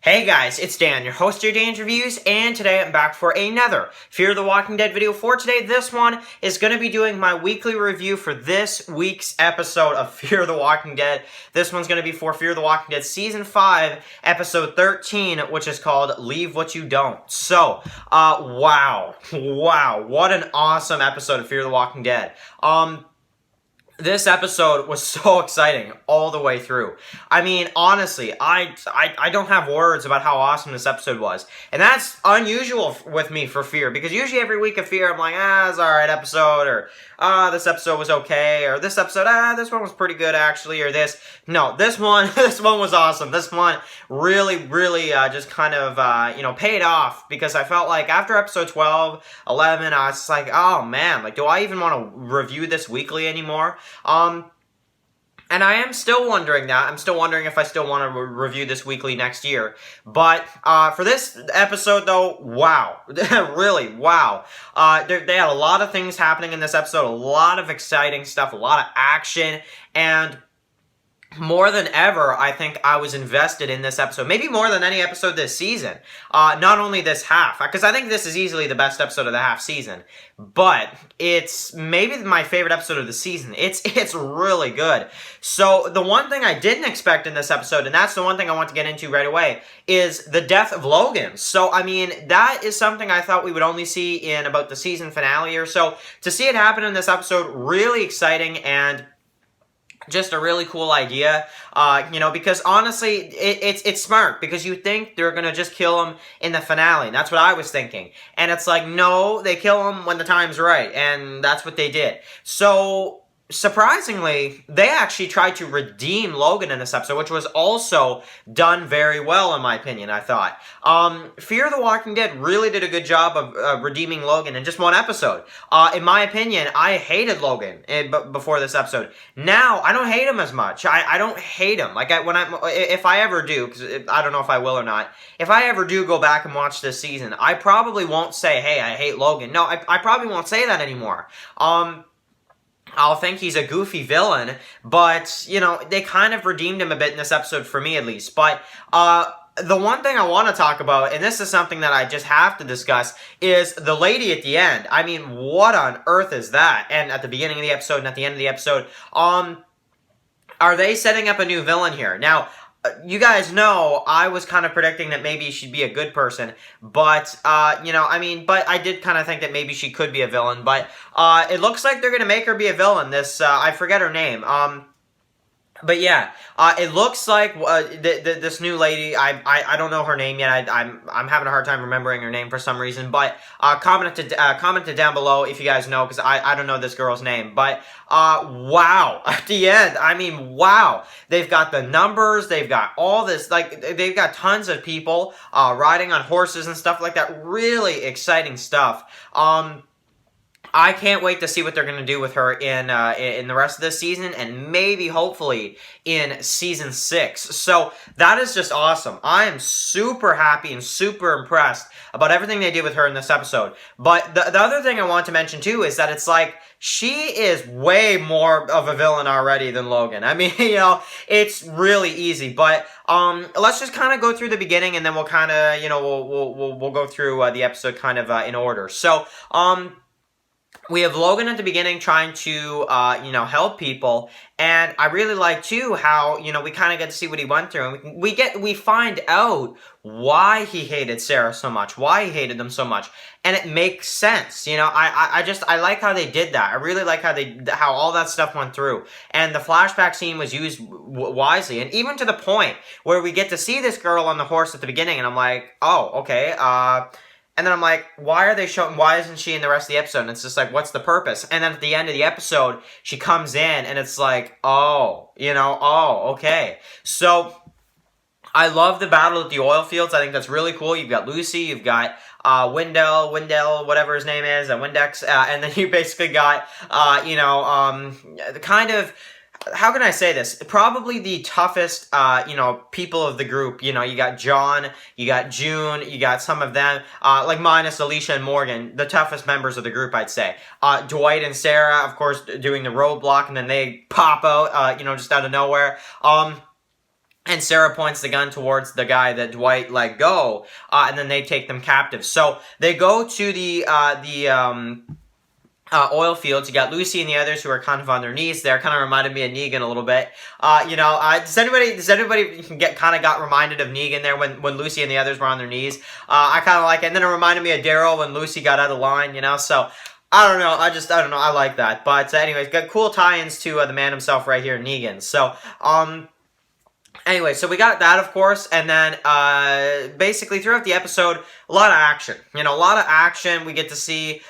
Hey guys, it's Dan, your host of your Dan's Reviews, and today I'm back for another Fear the Walking Dead video. For today, this one is going to be doing my weekly review for this week's episode of Fear the Walking Dead. This one's going to be for Fear the Walking Dead Season 5, Episode 13, which is called Leave What You Don't. So, wow, what an awesome episode of Fear the Walking Dead. This episode was so exciting all the way through. I mean, honestly, I don't have words about how awesome this episode was. And that's unusual with me for Fear, because usually every week of Fear, I'm like, it's alright episode, or, this episode was okay, or this episode, this one was pretty good actually, or this. No, this one was awesome. This one really, just kind of, paid off, because I felt like after episode 12, 11, I was like, oh man, like, do I even want to review this weekly anymore? And I am still wondering that. I'm still wondering if I still want to review this weekly next year. But, for this episode, though, wow. Really, wow. They had a lot of things happening in this episode, a lot of exciting stuff, a lot of action, and more than ever, I think I was invested in this episode. Maybe more than any episode this season. Not only this half, because I think this is easily the best episode of the half season, but it's maybe my favorite episode of the season. It's really good. So the one thing I didn't expect in this episode, and that's the one thing I want to get into right away, is the death of Logan. So, I mean, that is something I thought we would only see in about the season finale or so. To see it happen in this episode, really exciting, and just a really cool idea, because honestly, it's smart, because you think they're gonna just kill him in the finale, and that's what I was thinking. And it's like, no, they kill him when the time's right, and that's what they did. So, surprisingly, they actually tried to redeem Logan in this episode, which was also done very well, in my opinion, I thought. Fear the Walking Dead really did a good job of redeeming Logan in just one episode. In my opinion, I hated Logan before this episode. Now, I don't hate him as much. I don't hate him. Like, if I ever do, because I don't know if I will or not, if I ever do go back and watch this season, I probably won't say, hey, I hate Logan. No, I probably won't say that anymore. I'll think he's a goofy villain, but, they kind of redeemed him a bit in this episode, for me at least. But, the one thing I want to talk about, and this is something that I just have to discuss, is the lady at the end. I mean, what on earth is that? And at the beginning of the episode and at the end of the episode, are they setting up a new villain here? Now, you guys know I was kind of predicting that maybe she'd be a good person, but, but I did kind of think that maybe she could be a villain, but, it looks like they're gonna make her be a villain. This, I forget her name, but yeah, it looks like this new lady. I don't know her name yet. I'm having a hard time remembering her name for some reason. But comment down below if you guys know, because I don't know this girl's name. But wow, at the end, I mean, wow. They've got the numbers. They've got all this. Like, they've got tons of people riding on horses and stuff like that. Really exciting stuff. I can't wait to see what they're going to do with her in the rest of this season, and maybe, hopefully, in Season 6. So, that is just awesome. I am super happy and super impressed about everything they did with her in this episode. But the other thing I want to mention, too, is that it's like, she is way more of a villain already than Logan. I mean, it's really easy. But, let's just kind of go through the beginning, and then we'll kind of, we'll go through the episode kind of in order. So, we have Logan at the beginning trying to, help people, and I really like, too, how, we kind of get to see what he went through, and we find out why he hated Sarah so much, why he hated them so much, and it makes sense, I like how they did that. I really like how all that stuff went through, and the flashback scene was used wisely, and even to the point where we get to see this girl on the horse at the beginning, and I'm like, oh, okay, and then I'm like, why isn't she in the rest of the episode? And it's just like, what's the purpose? And then at the end of the episode, she comes in, and it's like, okay. So, I love the battle at the oil fields. I think that's really cool. You've got Lucy, you've got Wendell, whatever his name is, Windex, and then you basically got, kind of, how can I say this? Probably the toughest, people of the group. You got John, you got June, you got some of them, like minus Alicia and Morgan, the toughest members of the group, I'd say. Dwight and Sarah, of course, doing the roadblock, and then they pop out, just out of nowhere. And Sarah points the gun towards the guy that Dwight let go, and then they take them captive. So they go to the oil fields. You got Lucy and the others who are kind of on their knees there. Kind of reminded me of Negan a little bit. Does anybody got reminded of Negan there when Lucy and the others were on their knees? I kind of like it. And then it reminded me of Daryl when Lucy got out of line, so I don't know. I don't know. I like that. But anyways, got cool tie-ins to the man himself right here, Negan. So, anyway, so we got that, of course, and then basically throughout the episode, a lot of action. A lot of action. We get to see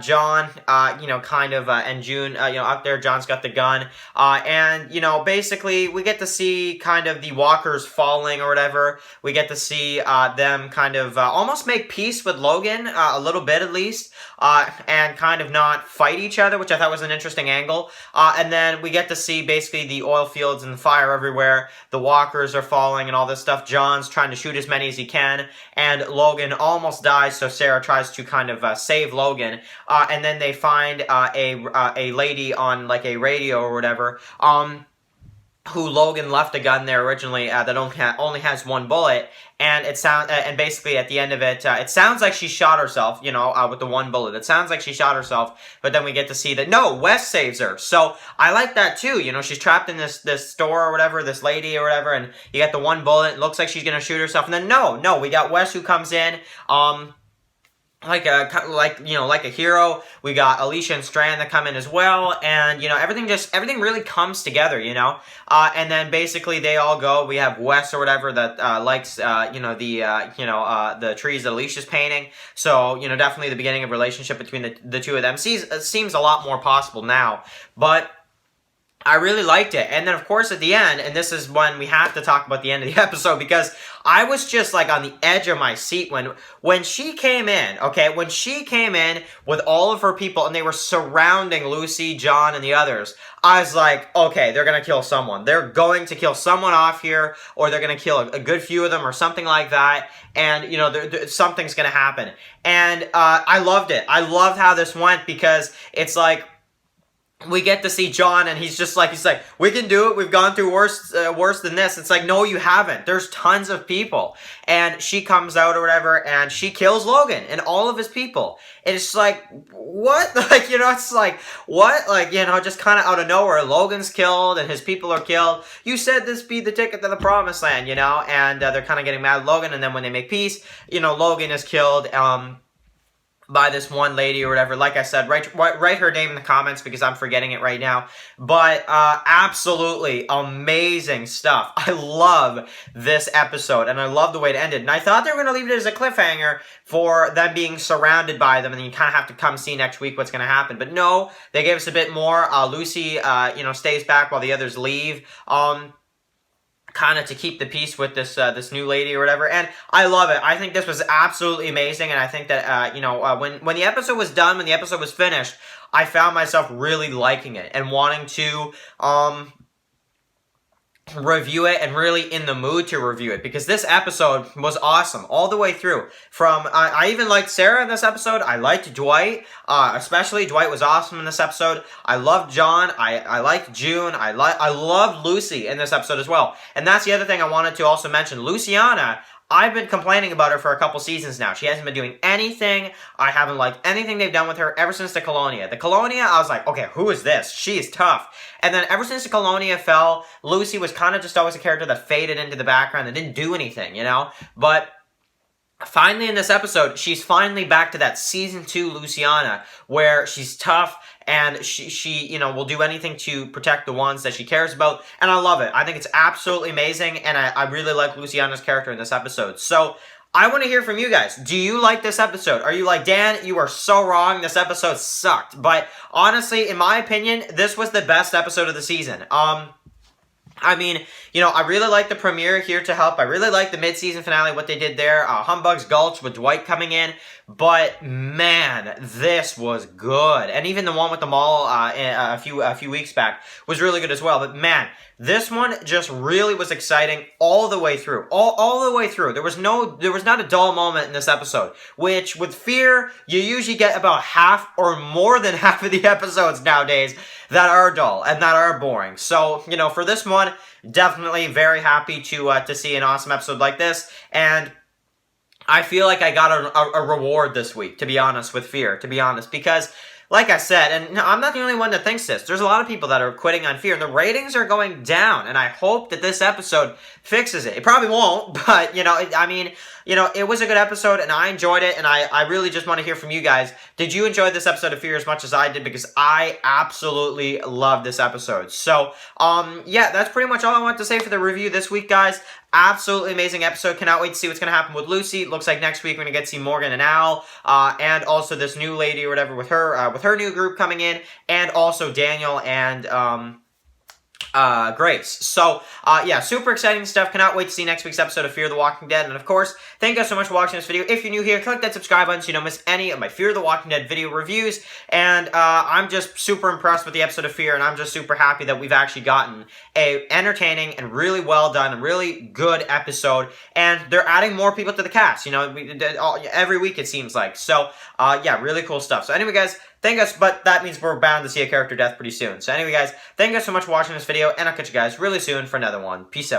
John, and June, up there. John's got the gun, and basically we get to see kind of the walkers falling or whatever. We get to see them kind of almost make peace with Logan, a little bit at least, and kind of not fight each other, which I thought was an interesting angle. And then we get to see basically the oil fields and the fire everywhere. The walkers are falling and all this stuff. John's trying to shoot as many as he can, and Logan almost dies, so Sarah tries to kind of save Logan. And then they find a lady on like a radio or whatever, who Logan left a gun there originally that only has one bullet, and and basically at the end of it, it sounds like she shot herself, with the one bullet. It sounds like she shot herself, but then we get to see that no, Wes saves her. So I like that too. She's trapped in this store or whatever, this lady or whatever, and you got the one bullet. It looks like she's gonna shoot herself, and then no, we got Wes who comes in. Like a hero. We got Alicia and Strand that come in as well, and everything really comes together, and then basically they all go. We have Wes or whatever that likes the trees that Alicia's painting. So definitely the beginning of a relationship between the two of them seems a lot more possible now, but I really liked it. And then, of course, at the end, and this is when we have to talk about the end of the episode, because I was just, like, on the edge of my seat when she came in, okay? When she came in with all of her people, and they were surrounding Lucy, John, and the others, I was like, okay, they're going to kill someone. They're going to kill someone off here, or they're going to kill a good few of them, or something like that, and, something's going to happen. And I loved it. I loved how this went, because it's like, we get to see John, and he's like, we can do it. We've gone through worse than this. It's like, no, you haven't. There's tons of people. And she comes out or whatever, and she kills Logan and all of his people. And it's like, what? It's like, what? Just kind of out of nowhere, Logan's killed and his people are killed. You said this be the ticket to the promised land, and they're kind of getting mad at Logan. And then when they make peace, Logan is killed, by this one lady or whatever. Like I said, write her name in the comments because I'm forgetting it right now. But absolutely amazing stuff. I love this episode, and I love the way it ended. And I thought they were going to leave it as a cliffhanger for them being surrounded by them, and then you kind of have to come see next week what's going to happen. But no, they gave us a bit more. Lucy, stays back while the others leave. Kind of to keep the peace with this new lady or whatever, and I love it. I think this was absolutely amazing, and I think that when the episode was done, when the episode was finished, I found myself really liking it and wanting to review it, and really in the mood to review it, because this episode was awesome all the way through. I even liked Sarah in this episode. I liked Dwight, especially Dwight was awesome in this episode. I loved John. I liked June. I loved Lucy in this episode as well. And that's the other thing I wanted to also mention. Luciana, I've been complaining about her for a couple seasons now. She hasn't been doing anything. I haven't liked anything they've done with her ever since the Colonia. The Colonia, I was like, okay, who is this? She is tough. And then ever since the Colonia fell, Lucy was kind of just always a character that faded into the background and didn't do anything, But finally in this episode, she's finally back to that season 2 Luciana, where she's tough, and she will do anything to protect the ones that she cares about, and I love it. I think it's absolutely amazing, and I really like Luciana's character in this episode. So I want to hear from you guys. Do you like this episode? Are you like, Dan, you are so wrong, this episode sucked? But honestly, in my opinion, this was the best episode of the season. I really like the premiere, Here to Help. I really like the mid-season finale, what they did there. Humbug's Gulch with Dwight coming in. But, man, this was good. And even the one with the mall a few weeks back was really good as well. But, man, This one just really was exciting all the way through. All the way through. There was not a dull moment in this episode, which with Fear, you usually get about half or more than half of the episodes nowadays that are dull and that are boring. So, you know, for this one, definitely very happy to see an awesome episode like this, and I feel like I got a reward this week, to be honest, with Fear, to be honest, because like I said, and I'm not the only one that thinks this, there's a lot of people that are quitting on Fear, and the ratings are going down, and I hope that this episode fixes it. It probably won't, but, you know, it was a good episode, and I enjoyed it, and I really just want to hear from you guys. Did you enjoy this episode of Fear as much as I did? Because I absolutely loved this episode. So, yeah, that's pretty much all I want to say for the review this week, guys. Absolutely amazing episode. Cannot wait to see what's going to happen with Lucy. Looks like next week we're going to get to see Morgan and Al, and also this new lady or whatever with her new group coming in, and also Daniel and Grace. So, yeah, super exciting stuff. Cannot wait to see next week's episode of Fear the Walking Dead. And of course, thank you guys so much for watching this video. If you're new here, click that subscribe button so you don't miss any of my Fear the Walking Dead video reviews. And I'm just super impressed with the episode of Fear, and I'm just super happy that we've actually gotten a entertaining and really well done and really good episode. And they're adding more people to the cast, you know, every week it seems like. So, yeah, really cool stuff. So anyway, guys, thank us, but that means we're bound to see a character death pretty soon. So anyway, guys, thank you guys so much for watching this video, and I'll catch you guys really soon for another one. Peace out.